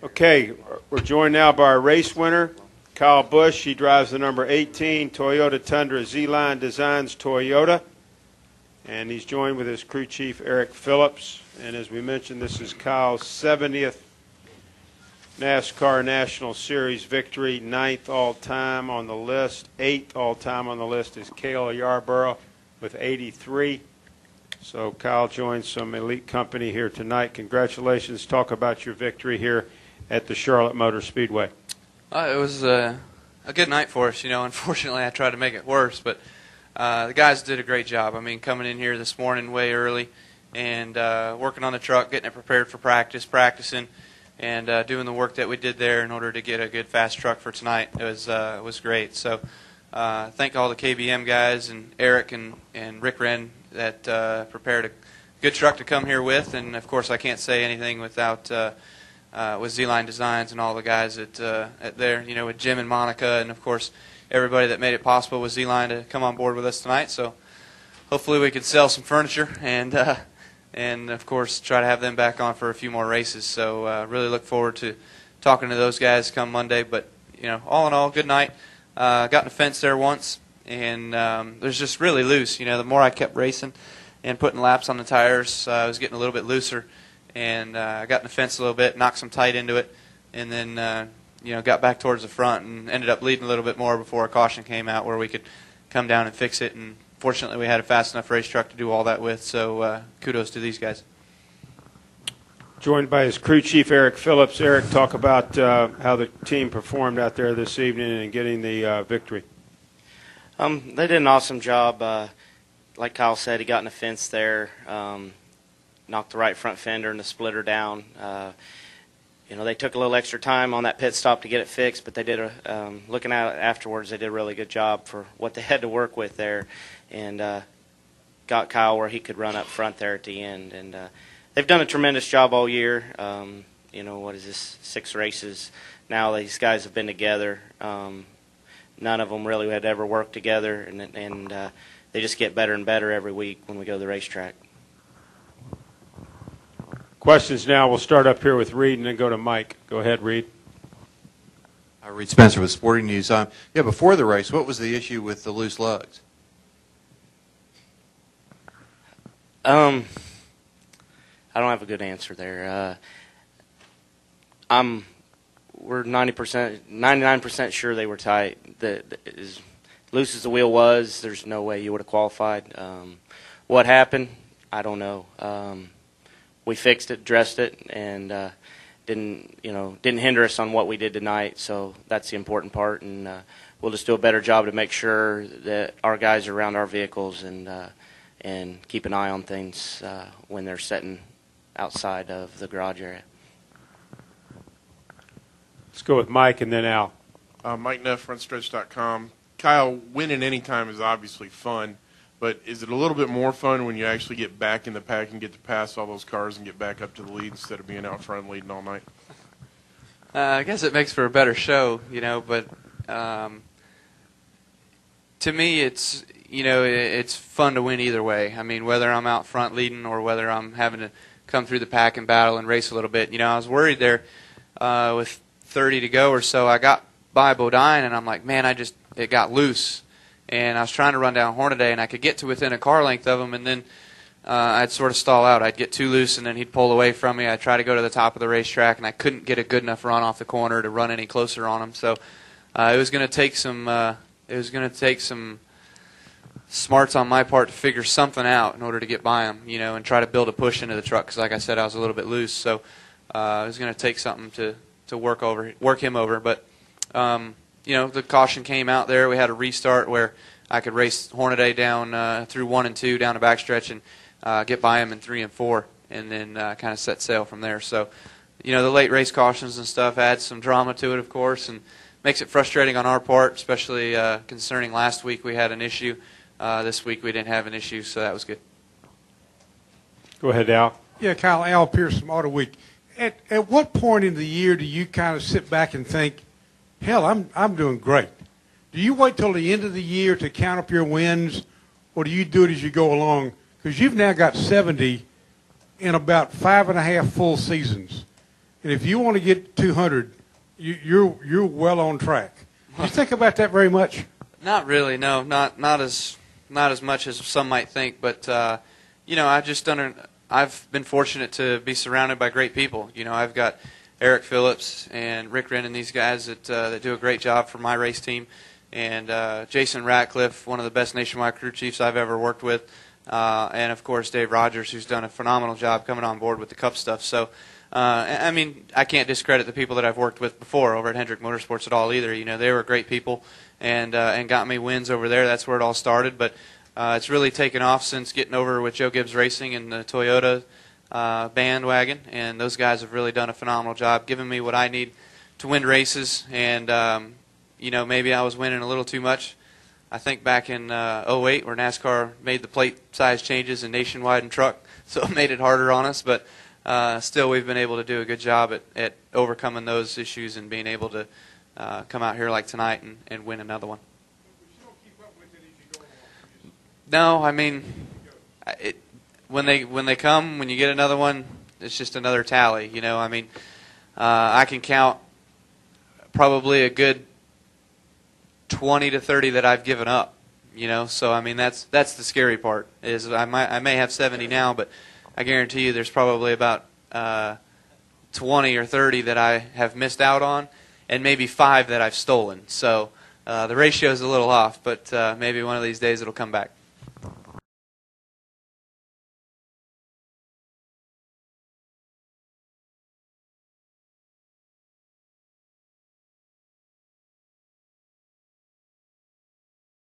Okay, we're joined now by our race winner, Kyle Busch. He drives the number 18 Toyota Tundra Z-Line Designs Toyota. And he's joined with his crew chief, Eric Phillips. And as we mentioned, this is Kyle's 70th NASCAR National Series victory, 9th all-time on the list. 8th all-time on the list is Cale Yarborough with 83. So Kyle joins some elite company here tonight. Congratulations. Talk about your victory here at the Charlotte Motor Speedway. It was a good night for us. Unfortunately, I tried to make it worse, but the guys did a great job. I mean, coming in here this morning way early and working on the truck, getting it prepared for practicing, and doing the work that we did there in order to get a good, fast truck for tonight. It was great. So thank all the KBM guys and Eric and Rick Wren that prepared a good truck to come here with. And, of course, I can't say anything without with Z-Line Designs and all the guys at there, with Jim and Monica, and, of course, everybody that made it possible with Z-Line to come on board with us tonight. So hopefully we could sell some furniture and of course, try to have them back on for a few more races. So really look forward to talking to those guys come Monday. But, all in all, good night. Got in a fence there once, and it was just really loose. The more I kept racing and putting laps on the tires, I was getting a little bit looser. And I got in the fence a little bit, knocked some tight into it, and then got back towards the front and ended up leading a little bit more before a caution came out where we could come down and fix it. And fortunately, we had a fast enough race truck to do all that with. So kudos to these guys. Joined by his crew chief, Eric Phillips. Eric, talk about how the team performed out there this evening and getting the victory. They did an awesome job. Like Kyle said, he got in the fence there. Knocked the right front fender and the splitter down. They took a little extra time on that pit stop to get it fixed, but they did looking at it afterwards, they did a really good job for what they had to work with there, and got Kyle where he could run up front there at the end. And they've done a tremendous job all year. What is this, 6 races now these guys have been together. None of them really had ever worked together, and they just get better and better every week when we go to the racetrack. Questions now. We'll start up here with Reed and then go to Mike. Go ahead, Reed. Reed Spencer with Sporting News. Before the race, what was the issue with the loose lugs? I don't have a good answer there. We're 99% sure they were tight. As loose as the wheel was, there's no way you would have qualified. What happened? I don't know. We fixed it, dressed it, and didn't hinder us on what we did tonight. So that's the important part, and we'll just do a better job to make sure that our guys are around our vehicles and keep an eye on things when they're sitting outside of the garage area. Let's go with Mike and then Al. Mike Neff, frontstretch.com. Kyle, winning any time is obviously fun. But is it a little bit more fun when you actually get back in the pack and get to pass all those cars and get back up to the lead instead of being out front leading all night? I guess it makes for a better show, but to me it's, it's fun to win either way. I mean, whether I'm out front leading or whether I'm having to come through the pack and battle and race a little bit. I was worried there with 30 to go or so. I got by Bodine and I'm like, man, it got loose. And I was trying to run down Hornaday, and I could get to within a car length of him, and then I'd sort of stall out. I'd get too loose, and then he'd pull away from me. I'd try to go to the top of the racetrack, and I couldn't get a good enough run off the corner to run any closer on him. So it was going to take some smarts on my part to figure something out in order to get by him, and try to build a push into the truck. Because, like I said, I was a little bit loose, so it was going to take something to work him over, but. The caution came out there. We had a restart where I could race Hornaday down through 1 and 2 down the backstretch and get by him in 3 and 4, and then kind of set sail from there. So, the late race cautions and stuff adds some drama to it, of course, and makes it frustrating on our part, especially concerning last week we had an issue. This week we didn't have an issue, so that was good. Go ahead, Al. Yeah, Kyle, Al Pierce from Auto Week. At what point in the year do you kind of sit back and think, hell, I'm doing great? Do you wait till the end of the year to count up your wins, or do you do it as you go along? Because you've now got 70 in about 5.5 full seasons. and if you want to get 200, you're well on track. Do you think about that very much? Not really, no, not as much as some might think. But I've been fortunate to be surrounded by great people. I've got Eric Phillips and Rick Wren and these guys that do a great job for my race team, and Jason Ratcliffe, one of the best nationwide crew chiefs I've ever worked with, and of course Dave Rogers, who's done a phenomenal job coming on board with the Cup stuff. So. I can't discredit the people that I've worked with before over at Hendrick Motorsports at all either. They were great people and got me wins over there. That's where it all started. But it's really taken off since getting over with Joe Gibbs Racing and the Toyota bandwagon. And those guys have really done a phenomenal job, giving me what I need to win races. And, maybe I was winning a little too much. I think back in 08 where NASCAR made the plate size changes in nationwide and truck, so it made it harder on us. But still, we've been able to do a good job at overcoming those issues and being able to come out here like tonight and win another one. No, when they come, when you get another one, it's just another tally. I can count probably a good 20 to 30 that I've given up. So that's the scary part. Is I may have 70 now, but I guarantee you there's probably about 20 or 30 that I have missed out on, and maybe 5 that I've stolen. So the ratio is a little off, but maybe one of these days it'll come back.